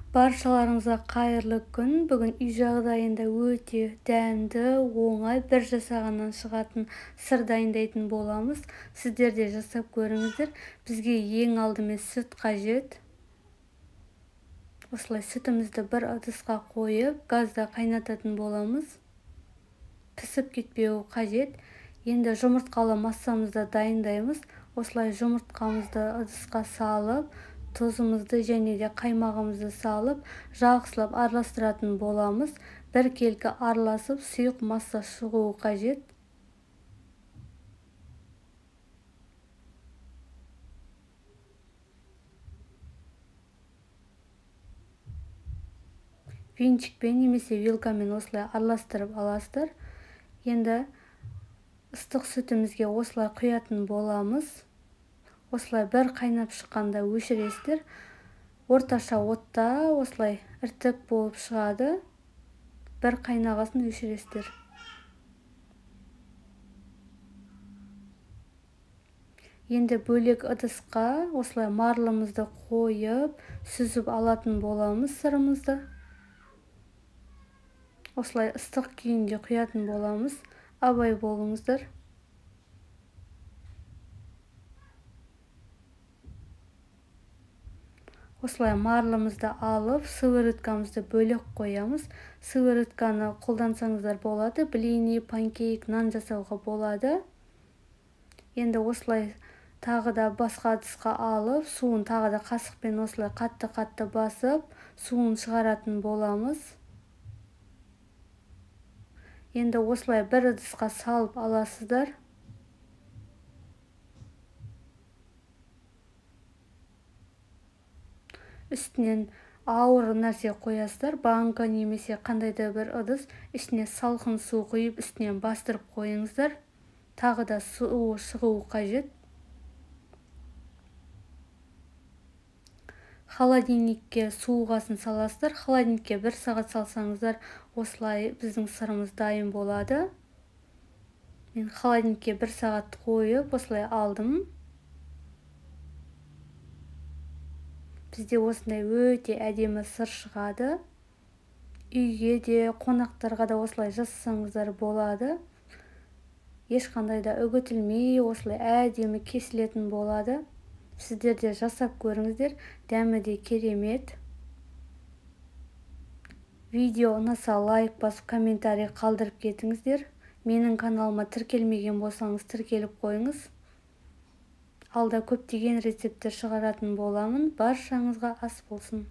Barşalarыңызға қайырлы күн. Бүгін үй жағдайында өте дәмді, оңай, бір жасағаннан шығатын сыр дайындайтын боламыз. Сіздер де жасап көріңіздер. Бізге ең алдымен сүт қажет. Осылай сүтімізді бір ыдысқа қойып, газда қайнататын боламыз. Пісіп кетпеуі қажет. Енді жұмыртқалы массамызды дайындаймыз. Осылай жұмыртқамызды ыдысқа салып, тұзымызды және де қаймағымызды салып, жақсылап араластыратын боламыз. Бір келкі араласып, сұйық масса шығуы қажет. Венчикпен немесе вилкамен осылай араластырып аласыздар. Енді ыстық сүтімізге осылай құятын боламыз. Осылай бір қайнап шыққанда өшіресіздер. Орташа отта осылай іртік болып шығады. Бір қайнағасын өшіресіздер. Енді бөлек ыдысқа осылай марлымызды қойып, сүзіп алатын боламыз сырымызды. Осылай ыстық күйінде құятын боламыз. Абай болыңыздар. Осылай марлымызды алып, сывырыткамызды бөлек қоямыз. Сывырытканы қолдансаңыздар болады. Блини, панкейк, нан жасауға болады. Енді осылай тағы да басқа ыдысқа алып, суын тағы да қасықпен осылай қатты-қатты басып, суын шығаратын боламыз. Енді осылай бір ыдысқа салып аласыздар. Үстінен ауыр нәрсе қоясыздар. Банка немесе қандай да бір ыдыс. Ішіне салқын су құйып, үстінен бастырып қойыңыздар. Тағы да суы шығуы қажет. Холодильникке суығасын саласыздар. Холодильникке 1 сағат салсаңыздар, осылай біздің сырымыз дайын болады. Мен холодильникке 1 сағат қойып, осылай алдым. Бізде осындай өте әдемі сыр шығады. Үйге де, қонақтарға да осылай жасасаңыздар болады. Ешқандай да үгітілмей, осылай әдемі кесілетін болады. Сіздер де жасап көріңіздер. Дәмі де керемет. Видео ұнаса лайк басып, комментарий қалдырып кетіңіздер. Менің каналыма тіркелмеген болсаңыз, тіркеліп қойыңыз. Алда көптеген рецепттер шығаратын боламын. Баршаңызға ас болсын.